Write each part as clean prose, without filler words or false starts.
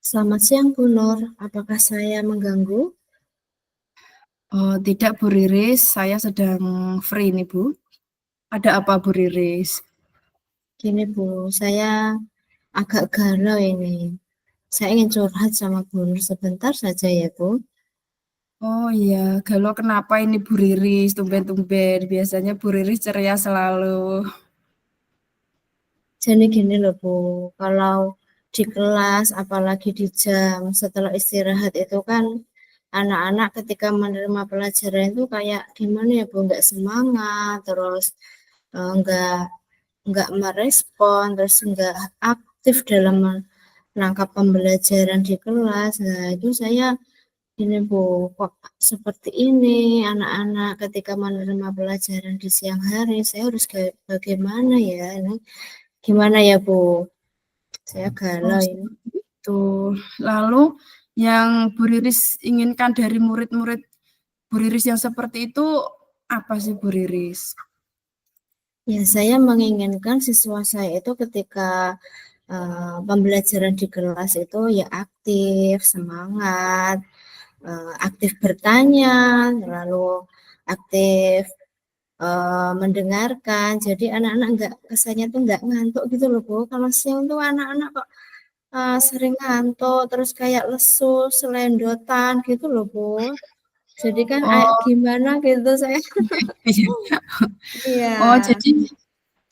Selamat siang, Bu Nur. Apakah saya mengganggu? Oh, tidak Bu Riris, saya sedang free nih Bu. Ada apa Bu Riris? Gini, Bu, saya agak galau ini. Saya ingin curhat sama Bu Nur sebentar saja ya, Bu. Oh iya, galau kenapa ini Bu Riris? Tumben-tumben, biasanya Bu Riris ceria selalu. Jadi gini loh, Bu. Kalau di kelas, apalagi di jam setelah istirahat itu kan anak-anak ketika menerima pelajaran itu kayak gimana ya, Bu? Nggak semangat, terus nggak merespon, terus nggak aktif dalam menangkap pembelajaran di kelas. Nah, itu saya ini Bu, kok seperti ini anak-anak ketika menerima pelajaran di siang hari, saya harus bagaimana ya? Ini gimana ya Bu? Saya Oh galau ini. seperti itu. Lalu yang Bu Riris inginkan dari murid-murid Bu Riris yang seperti itu apa sih Bu Riris? Ya, saya menginginkan siswa saya itu ketika pembelajaran di kelas itu ya aktif, semangat, aktif bertanya, lalu aktif mendengarkan. Jadi anak-anak nggak kesannya tuh nggak ngantuk gitu loh Bu. Kalau siang tuh anak-anak kok sering ngantuk, terus kayak lesu, selendotan gitu loh Bu. Jadi kan Oh gimana gitu saya. iya. Iya, Oh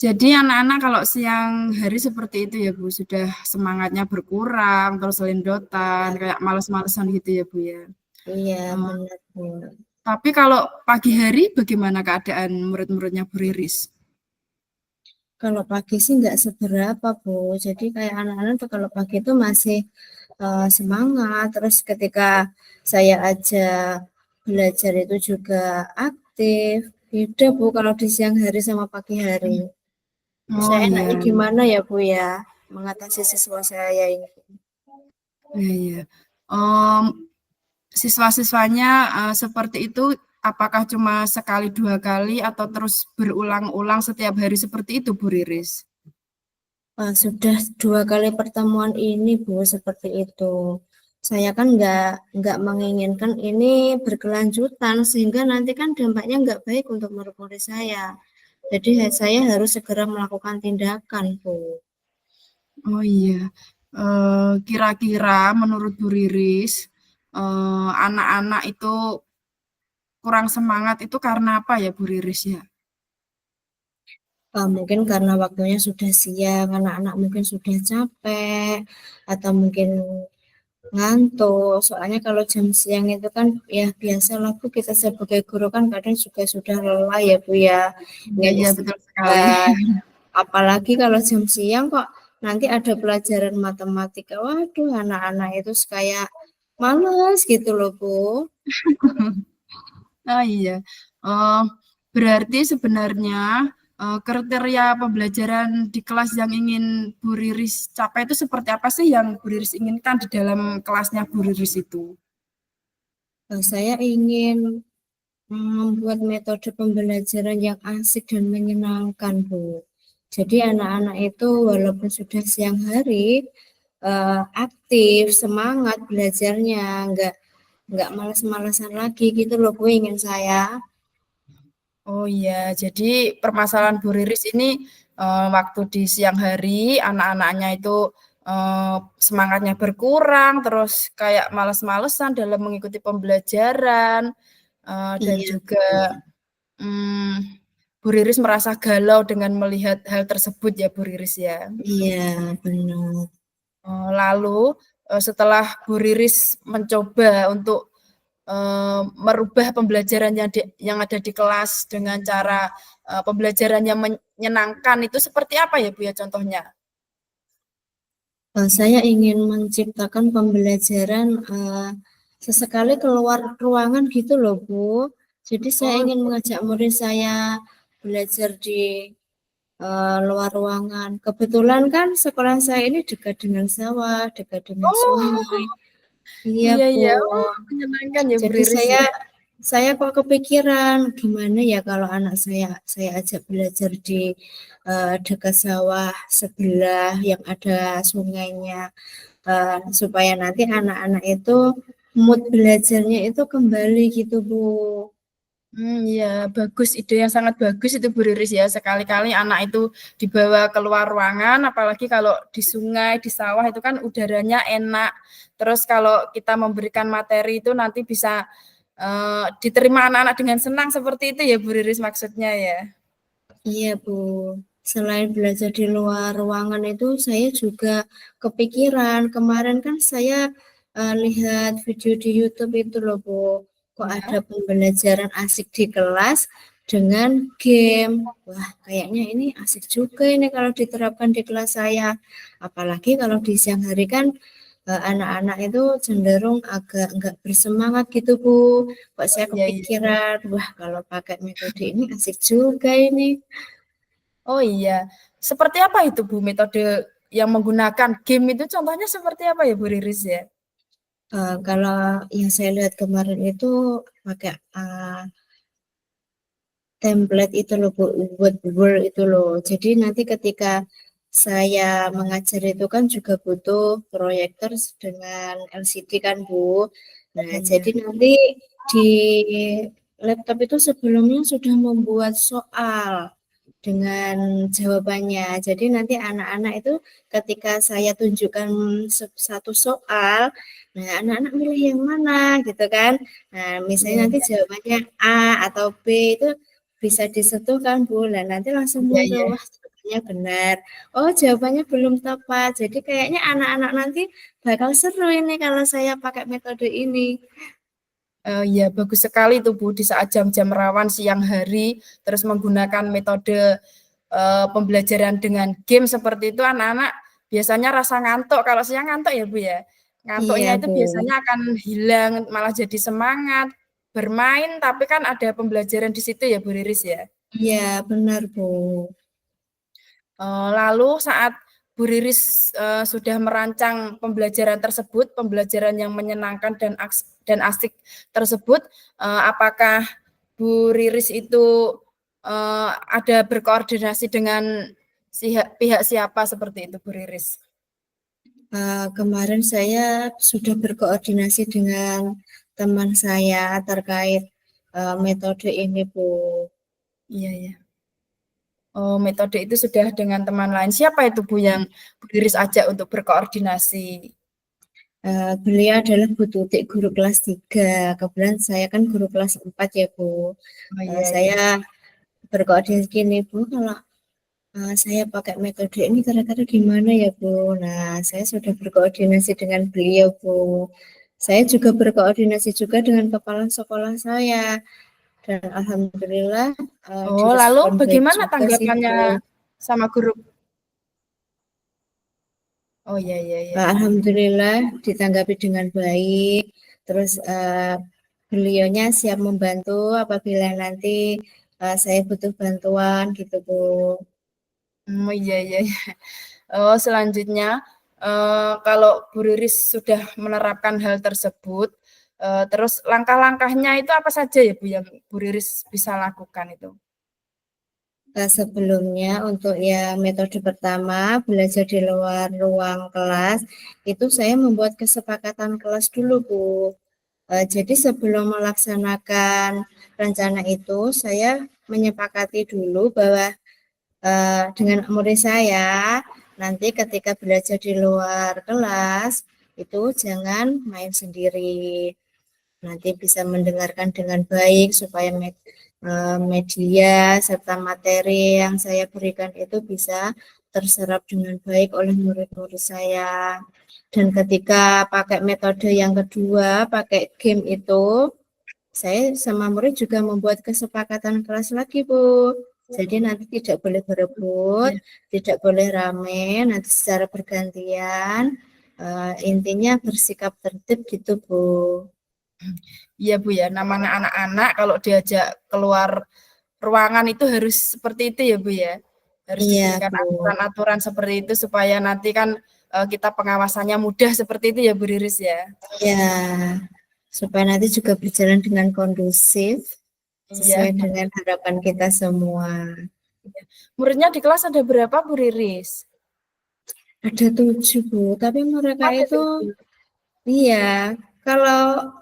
jadi anak-anak kalau siang hari seperti itu ya Bu, sudah semangatnya berkurang, terus selindotan, kayak males-malesan gitu ya Bu ya. iya Oh, benar Bu. tapi kalau pagi hari bagaimana keadaan murid-muridnya Bu Riris? Kalau pagi sih nggak seberapa Bu. Jadi kayak anak-anak tuh kalau pagi itu masih semangat. Terus ketika saya ajak belajar itu juga aktif. Beda Bu kalau di siang hari sama pagi hari. Oh Saya enaknya iya, gimana ya Bu ya mengatasi siswa saya ini. iya, iya. Em, siswa-siswanya seperti itu, apakah cuma sekali dua kali atau terus berulang-ulang setiap hari seperti itu Bu Riris? Sudah 2 kali pertemuan ini Bu seperti itu. Saya kan nggak menginginkan ini berkelanjutan sehingga nanti kan dampaknya nggak baik untuk murid-murid saya. Jadi saya harus segera melakukan tindakan Bu. Oh iya, kira-kira menurut Bu Riris, anak-anak itu kurang semangat itu karena apa ya Bu Riris ya? Mungkin karena waktunya sudah siang, anak-anak mungkin sudah capek atau mungkin ngantuk. Soalnya kalau jam siang itu kan ya biasalah Bu kita sebagai guru kan kadang juga sudah lelah ya Bu ya. Iya, Ingin iya betul sekali. istirahat. Apalagi kalau jam siang kok nanti ada pelajaran matematika. Waduh, anak-anak itu kayak males gitu loh Bu. Oh iya, eee, berarti sebenarnya, kriteria pembelajaran di kelas yang ingin Bu Riris capai itu seperti apa sih yang Bu Riris inginkan di dalam kelasnya Bu Riris itu? Saya ingin membuat metode pembelajaran yang asik dan menyenangkan, Bu. Jadi anak-anak itu walaupun sudah siang hari aktif, semangat belajarnya, nggak males-malesan lagi gitu loh, Bu, ingin saya. Oh iya, jadi permasalahan Bu Riris ini, waktu di siang hari anak-anaknya itu, semangatnya berkurang, terus kayak males-malesan dalam mengikuti pembelajaran, dan Iya, juga, mmm, Bu Riris merasa galau dengan melihat hal tersebut ya, Bu Riris ya? iya benar. Lalu, setelah Bu Riris mencoba untuk, merubah pembelajaran yang ada di kelas dengan cara, pembelajaran yang menyenangkan itu seperti apa ya, Bu, ya contohnya? Saya ingin menciptakan pembelajaran sesekali keluar ruangan gitu loh, Bu. Jadi saya Oh ingin mengajak murid saya belajar di luar ruangan. Kebetulan kan sekolah saya ini dekat dengan sawah, dekat dengan oh, sungai. Iya, iya, Bu. iya. Oh, menyenangkan ya, Bu Jadi Riris saya ya? saya kok kepikiran gimana ya kalau anak saya ajak belajar di dekat sawah sebelah yang ada sungainya, supaya nanti anak-anak itu mood belajarnya itu kembali gitu Bu. Iya, bagus, ide yang sangat bagus itu Bu Riris ya. Sekali-kali anak itu dibawa keluar ruangan, apalagi kalau di sungai, di sawah itu kan udaranya enak. Terus kalau kita memberikan materi itu nanti bisa diterima anak-anak dengan senang seperti itu ya Bu Riris maksudnya ya. Iya Bu, selain belajar di luar ruangan itu saya juga kepikiran kemarin kan saya lihat video di YouTube itu loh Bu, kok ada Ya, pembelajaran asik di kelas dengan game. Wah, kayaknya ini asik juga ini kalau diterapkan di kelas saya. Apalagi kalau di siang hari kan anak-anak itu cenderung agak nggak bersemangat gitu Bu. Kok saya iya, iya. kepikiran, wah kalau pakai metode ini asik juga ini. Oh iya, seperti apa itu Bu metode yang menggunakan game itu contohnya seperti apa ya Bu Riris ya? Kalau yang saya lihat kemarin itu pakai template itu loh Bu, buat Word itu loh. Jadi nanti ketika saya mengajar itu kan juga butuh proyektor dengan LCD kan Bu. Nah, Oh jadi iya, nanti di laptop itu sebelumnya sudah membuat soal dengan jawabannya. Jadi nanti anak-anak itu ketika saya tunjukkan satu soal, nah anak-anak milih yang mana gitu kan. Nah, misalnya iya, nanti iya, jawabannya A atau B itu bisa disentuh kan Bu. Nah, nanti langsung iya, muncul, iya. wah jawabannya benar. Oh, jawabannya belum tepat. Jadi kayaknya anak-anak nanti bakal seru ini kalau saya pakai metode ini. Iya bagus sekali itu Bu, di saat jam-jam rawan siang hari, terus menggunakan metode, pembelajaran dengan game seperti itu anak-anak biasanya rasa ngantuk, kalau siang ngantuk ya Bu ya? Ngantuknya Iya itu Bu. biasanya akan hilang, malah jadi semangat, bermain tapi kan ada pembelajaran di situ ya Bu Riris ya? Iya benar Bu. Lalu saat Bu Riris, sudah merancang pembelajaran tersebut, pembelajaran yang menyenangkan dan asik tersebut, apakah Bu Riris itu, ada berkoordinasi dengan pihak siapa seperti itu Bu Riris? Kemarin saya sudah berkoordinasi dengan teman saya terkait metode ini, Bu. Iya, iya. Oh, metode itu sudah dengan teman lain. Siapa itu Bu yang Bu Riris ajak untuk berkoordinasi? Beliau adalah Bu Tutik, guru kelas 3. Kebetulan saya kan guru kelas 4 ya, Bu. Oh, iya, Saya iya. berkoordinasi gini, Bu, kalau saya pakai metode ini kira-kira gimana ya, Bu? Nah, saya sudah berkoordinasi dengan beliau, Bu. Saya juga berkoordinasi juga dengan kepala sekolah saya. Dan alhamdulillah Oh, lalu direspon baik bagaimana juga sih tanggapannya Bu. sama guru? Oh, iya, iya, iya. Alhamdulillah ditanggapi dengan baik. Terus beliaunya siap membantu apabila nanti saya butuh bantuan gitu Bu. Oh, iya, iya, iya. Oh, selanjutnya, kalau Bu Riris sudah menerapkan hal tersebut, terus langkah-langkahnya itu apa saja ya Bu yang Bu Riris bisa lakukan itu? Sebelumnya untuk ya metode pertama belajar di luar ruang kelas itu saya membuat kesepakatan kelas dulu Bu. Jadi sebelum melaksanakan rencana itu saya menyepakati dulu bahwa dengan murid saya nanti ketika belajar di luar kelas itu jangan main sendiri. Nanti bisa mendengarkan dengan baik supaya media serta materi yang saya berikan itu bisa terserap dengan baik oleh murid-murid saya. Dan ketika pakai metode yang kedua, pakai game itu, saya sama murid juga membuat kesepakatan kelas lagi, Bu. Jadi nanti tidak boleh berebut, Iya. tidak boleh rame, nanti secara bergantian. Intinya bersikap tertib gitu, Bu. Iya Bu ya, namanya anak-anak kalau diajak keluar ruangan itu harus seperti itu ya Bu ya? Harus Iya, diberikan Bu. aturan-aturan seperti itu supaya nanti kan, kita pengawasannya mudah seperti itu ya Bu Riris ya? Ya, supaya nanti juga berjalan dengan kondusif Iya, sesuai dengan harapan kita semua. muridnya di kelas ada berapa, Bu Riris? Ada 7, Bu, tapi mereka Ada itu 7. iya, kalau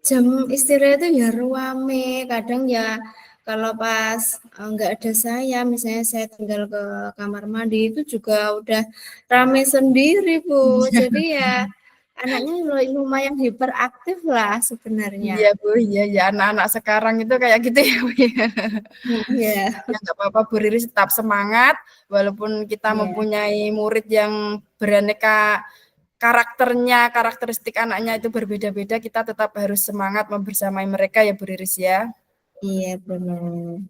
jam istirahat itu ya ruame, kadang ya kalau pas nggak ada saya, misalnya saya tinggal ke kamar mandi itu juga udah rame sendiri, Bu. Jadi ya anaknya lumayan hiperaktif lah sebenarnya. Iya, Bu, iya ya, anak-anak sekarang itu kayak gitu ya, Bu, ya. Iya, Ya nggak apa-apa, Bu Riris tetap semangat, walaupun kita iya, mempunyai murid yang beraneka karakternya, karakteristik anaknya itu berbeda-beda, kita tetap harus semangat membersamai mereka ya, Bu Riris ya. iya benar.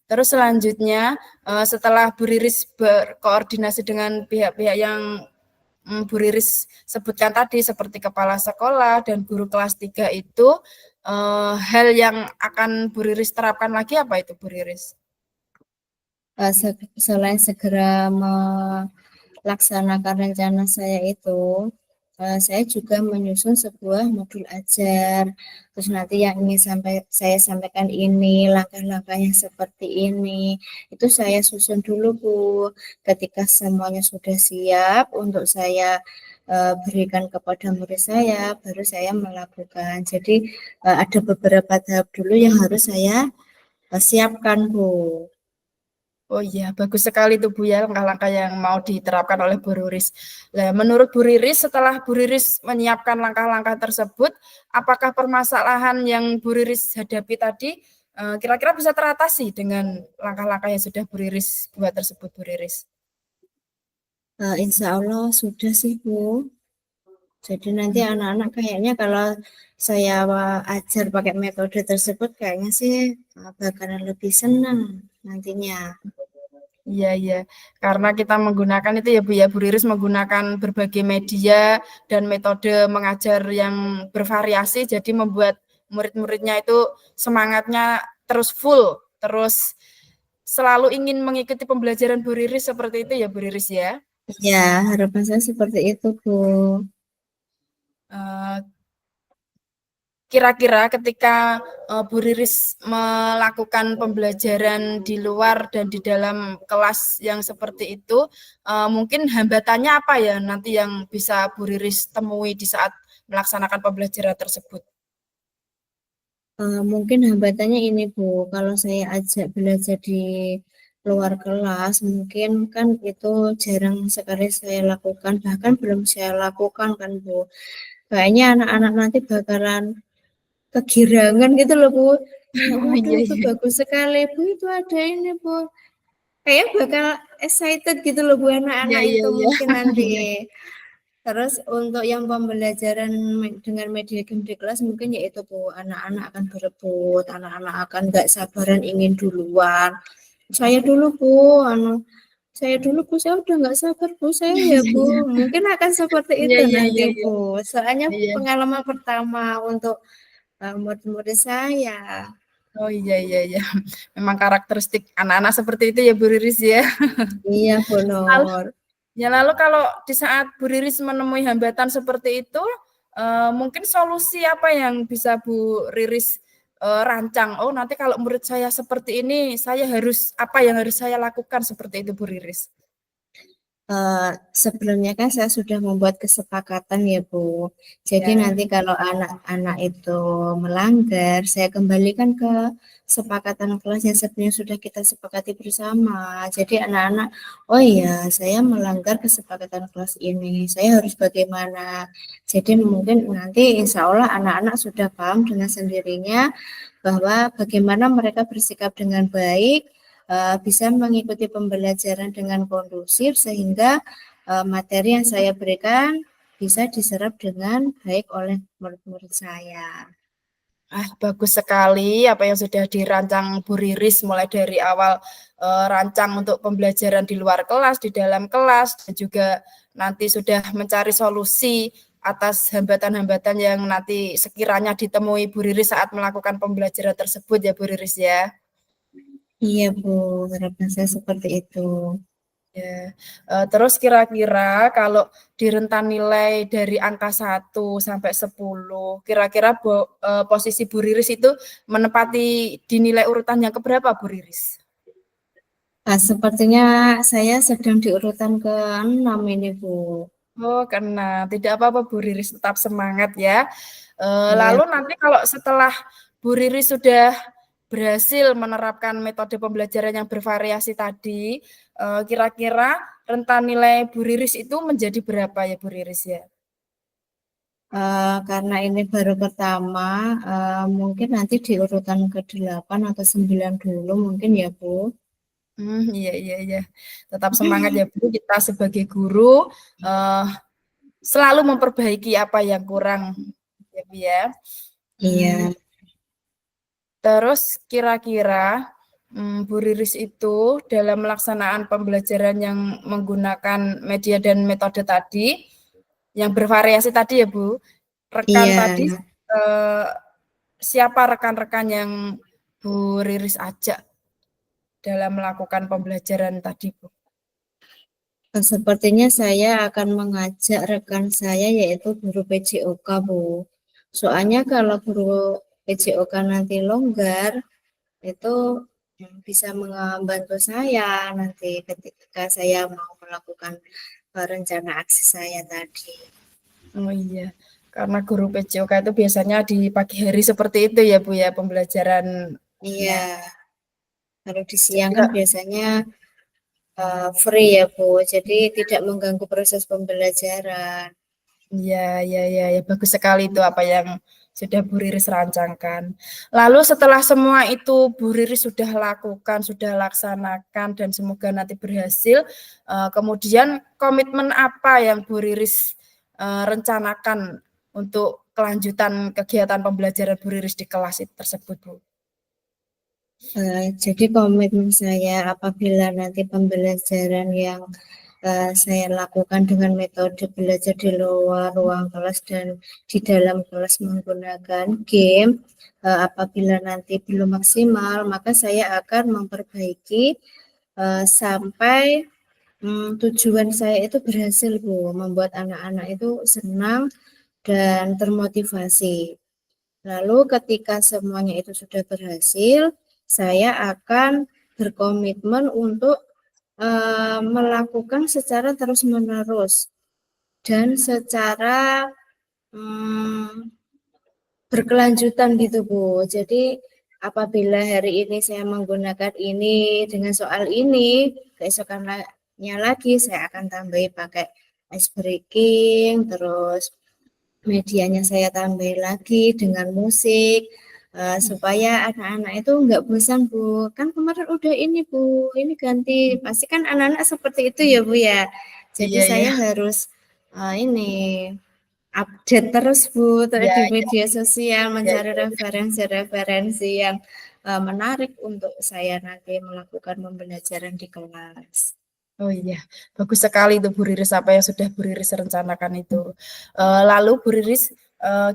Terus selanjutnya, setelah Bu Riris berkoordinasi dengan pihak-pihak yang Bu Riris sebutkan tadi seperti kepala sekolah dan guru kelas 3 itu, hal yang akan Bu Riris terapkan lagi apa itu, Bu Riris? Selain segera melaksanakan rencana saya itu, saya juga menyusun sebuah modul ajar. Terus nanti yang ingin saya sampaikan ini, langkah-langkahnya seperti ini, itu saya susun dulu, Bu. Ketika semuanya sudah siap untuk saya berikan kepada murid saya, baru saya melakukan. Jadi ada beberapa tahap dulu yang harus saya siapkan, Bu. Oh iya, bagus sekali tuh Bu ya langkah-langkah yang mau diterapkan oleh Bu Riris. Nah, menurut Bu Riris, setelah Bu Riris menyiapkan langkah-langkah tersebut, apakah permasalahan yang Bu Riris hadapi tadi kira-kira bisa teratasi dengan langkah-langkah yang sudah Bu Riris buat tersebut, Bu Riris? Insya Allah sudah sih, Bu. Jadi nanti anak-anak kayaknya kalau saya ajar pakai metode tersebut kayaknya sih bakalan lebih senang nantinya. Iya, iya. Karena kita menggunakan itu ya Bu ya, Bu Riris menggunakan berbagai media dan metode mengajar yang bervariasi, jadi membuat murid-muridnya itu semangatnya terus full, terus selalu ingin mengikuti pembelajaran Bu Riris seperti itu ya Bu Riris ya. Ya, harapan saya seperti itu, Bu. Eh, Kira-kira ketika Bu Riris melakukan pembelajaran di luar dan di dalam kelas yang seperti itu, mungkin hambatannya apa ya nanti yang bisa Bu Riris temui di saat melaksanakan pembelajaran tersebut? Mungkin hambatannya ini, Bu. Kalau saya ajak belajar di luar kelas, mungkin kan itu jarang sekali saya lakukan, bahkan belum saya lakukan kan, Bu. Kayaknya anak-anak nanti bakalan kegirangan gitu loh, Bu. Kayak, Oh waduh iya, itu iya. bagus sekali, Bu, itu ada ini, Bu. Kayak bakal excited gitu loh, Bu, Iya, anak-anak iya, itu iya. mungkin nanti. Iya. Terus untuk yang pembelajaran dengan media game di kelas mungkin yaitu, Bu, anak-anak akan berebut, anak-anak akan nggak sabaran ingin duluan. Saya dulu, Bu, saya dulu, Bu, saya udah nggak sabar, Bu, saya ya, Bu. Mungkin akan seperti Iya, itu iya, nanti, iya, iya. Bu. Soalnya Iya. pengalaman pertama untuk murid-murid saya. Oh iya, iya, iya. Memang karakteristik anak-anak seperti itu ya Bu Riris ya. Iya, Lalu benar. Ya lalu kalau di saat Bu Riris menemui hambatan seperti itu, mungkin solusi apa yang bisa Bu Riris rancang? Oh nanti kalau murid saya seperti ini, saya harus apa yang harus saya lakukan seperti itu Bu Riris? Sebelumnya kan saya sudah membuat kesepakatan ya, Bu. Jadi Ya. nanti kalau anak-anak itu melanggar, saya kembalikan ke kesepakatan kelas yang sebenarnya sudah kita sepakati bersama. Jadi anak-anak, oh iya, saya melanggar kesepakatan kelas ini, saya harus bagaimana. Jadi mungkin nanti insya Allah anak-anak sudah paham dengan sendirinya bahwa bagaimana mereka bersikap dengan baik, bisa mengikuti pembelajaran dengan kondusif sehingga materi yang saya berikan bisa diserap dengan baik oleh murid-murid saya. Bagus sekali apa yang sudah dirancang Bu Riris mulai dari awal rancang untuk pembelajaran di luar kelas, di dalam kelas, dan juga nanti sudah mencari solusi atas hambatan-hambatan yang nanti sekiranya ditemui Bu Riris saat melakukan pembelajaran tersebut ya Bu Riris ya. Iya, Bu, harapan saya seperti itu. Ya, terus kira-kira kalau di rentan nilai dari angka 1 sampai 10, kira-kira posisi Bu Riris itu menempati di nilai urutan yang keberapa, Bu Riris? Nah, sepertinya saya sedang di urutan ke-6 ini, Bu. Oh, karena tidak apa-apa Bu Riris, tetap semangat ya. Iya, Lalu nanti kalau setelah Bu Riris sudah berhasil menerapkan metode pembelajaran yang bervariasi tadi, kira-kira rentan nilai Bu Riris itu menjadi berapa ya Bu Riris ya? karena ini baru pertama, mungkin nanti di urutan ke-8 atau 9 dulu mungkin ya, Bu. Iya iya iya. Tetap semangat ya Bu, kita sebagai guru, eee, selalu memperbaiki apa yang kurang ya Bu ya. Mmm. Iya, Terus kira-kira, Bu Riris itu dalam melaksanaan pembelajaran yang menggunakan media dan metode tadi, yang bervariasi tadi ya Bu, rekan iya. tadi, siapa rekan-rekan yang Bu Riris ajak dalam melakukan pembelajaran tadi Bu? Sepertinya saya akan mengajak rekan saya yaitu guru PJOK, Bu. Soalnya kalau guru PJOK nanti longgar, itu bisa membantu saya nanti ketika saya mau melakukan rencana aksi saya tadi. Oh iya, karena guru PJOK itu biasanya di pagi hari seperti itu ya Bu ya pembelajarannya. Iya, kalau di Jadi siang kan biasanya free ya, Bu. Jadi tidak mengganggu proses pembelajaran. iya iya iya ya, bagus sekali itu apa yang sudah Bu Riris rancangkan. Lalu setelah semua itu Bu Riris sudah lakukan, sudah laksanakan dan semoga nanti berhasil, kemudian komitmen apa yang Bu Riris, rencanakan untuk kelanjutan kegiatan pembelajaran Bu Riris di kelas tersebut, Bu? Jadi komitmen saya apabila nanti pembelajaran yang saya lakukan dengan metode belajar di luar ruang kelas dan di dalam kelas menggunakan game, apabila nanti belum maksimal, maka saya akan memperbaiki sampai tujuan saya itu berhasil, Bu, membuat anak-anak itu senang dan termotivasi. Lalu ketika semuanya itu sudah berhasil, saya akan berkomitmen untuk melakukan secara terus-menerus dan secara berkelanjutan gitu, Bu. Jadi apabila hari ini saya menggunakan ini dengan soal ini, keesokannya lagi saya akan tambahi pakai ice breaking, terus medianya saya tambah lagi dengan musik supaya anak-anak itu nggak bosan, Bu. Kan kemarin udah ini, Bu, ini ganti. Pasti kan anak-anak seperti itu ya, Bu ya. Jadi Iya saya iya. harus ini update terus, Bu, Iya di iya media sosial iya mencari iya. referensi-referensi yang menarik untuk saya nanti melakukan pembelajaran di kelas. Oh iya, bagus sekali itu Bu Riris apa yang sudah Bu Riris rencanakan itu. Lalu Bu Riris,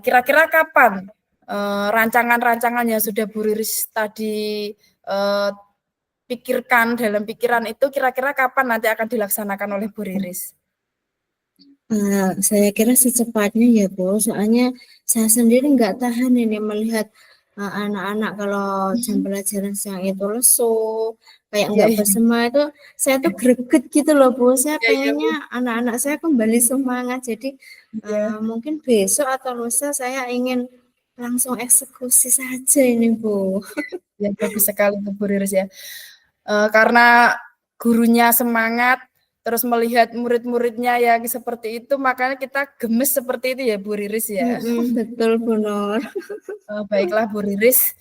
kira-kira kapan, rancangan-rancangan yang sudah Bu Riris tadi, pikirkan dalam pikiran itu kira-kira kapan nanti akan dilaksanakan oleh Bu Riris? Saya kira secepatnya ya, Bu. Soalnya saya sendiri nggak tahan ini melihat anak-anak kalau jam pelajaran siang itu lesu, kayak Iya nggak iya bersema itu, saya tuh greget gitu loh, Bu. Saya iya iya, pengennya Bu. anak-anak saya kembali semangat. Jadi Iya. mungkin besok atau lusa saya ingin langsung eksekusi saja ini, Bu. Ya, bagus sekali itu Bu Riris ya. Karena gurunya semangat, terus melihat murid-muridnya yang seperti itu, makanya kita gemes seperti itu ya Bu Riris ya. Betul, Bu Nur. Baiklah Bu Riris,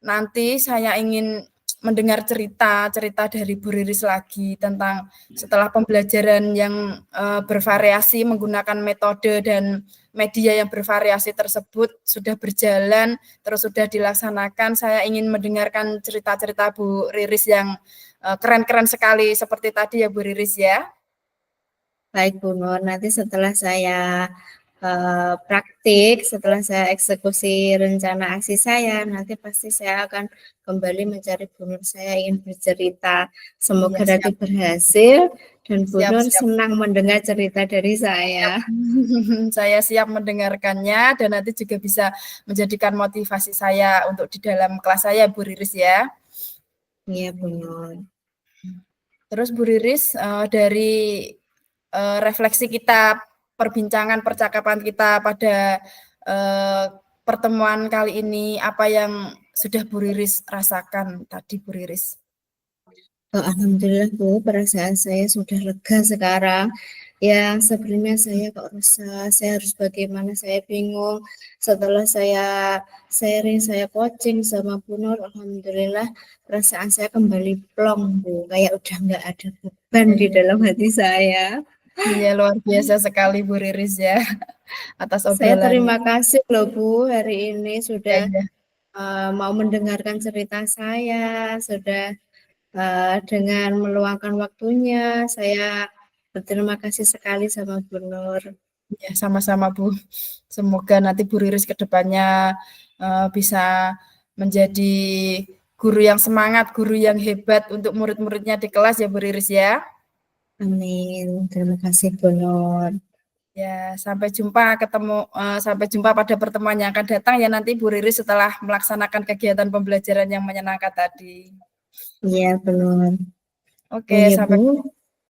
nanti saya ingin mendengar cerita-cerita dari Bu Riris lagi tentang setelah pembelajaran yang bervariasi menggunakan metode dan media yang bervariasi tersebut sudah berjalan, terus sudah dilaksanakan. Saya ingin mendengarkan cerita-cerita Bu Riris yang keren-keren sekali seperti tadi ya Bu Riris ya. Baik, Bu Nur. Nanti setelah saya praktik, setelah saya eksekusi rencana aksi saya, nanti pasti saya akan kembali mencari Bu Nur. Saya ingin bercerita. Semoga Iya, nanti siap. berhasil dan Bu Siap, Nur siap. senang mendengar cerita dari Siap. saya. Saya siap mendengarkannya dan nanti juga bisa menjadikan motivasi saya untuk di dalam kelas saya, Bu Riris ya. Iya, Bu Nur. Terus Bu Riris, dari refleksi kita, perbincangan percakapan kita pada pertemuan kali ini, apa yang sudah Bu Riris rasakan tadi, Bu Riris? Alhamdulillah Bu, perasaan saya sudah lega sekarang. Yang sebelumnya saya kok resah, saya harus bagaimana, saya bingung. Setelah saya sharing, saya coaching sama Bu Nur, Alhamdulillah perasaan saya kembali plong Bu. Kayak udah nggak ada beban di Iya, dalam hati saya. iya luar biasa sekali Bu Riris ya atas Saya obrolannya. terima kasih loh Bu, hari ini Ya, sudah ya. mau mendengarkan cerita saya, sudah dengan meluangkan waktunya. Saya berterima kasih sekali sama Bu Nur. Ya, sama-sama Bu. Semoga nanti Bu Riris ke depannya bisa menjadi guru yang semangat, guru yang hebat untuk murid-muridnya di kelas ya Bu Riris ya. Amin. Terima kasih Bu Nur. Ya, sampai jumpa pada pertemuan yang akan datang ya nanti Bu Riris setelah melaksanakan kegiatan pembelajaran yang menyenangkan tadi. Iya, Bu Nur. Oh Oke, ya Bu, sampai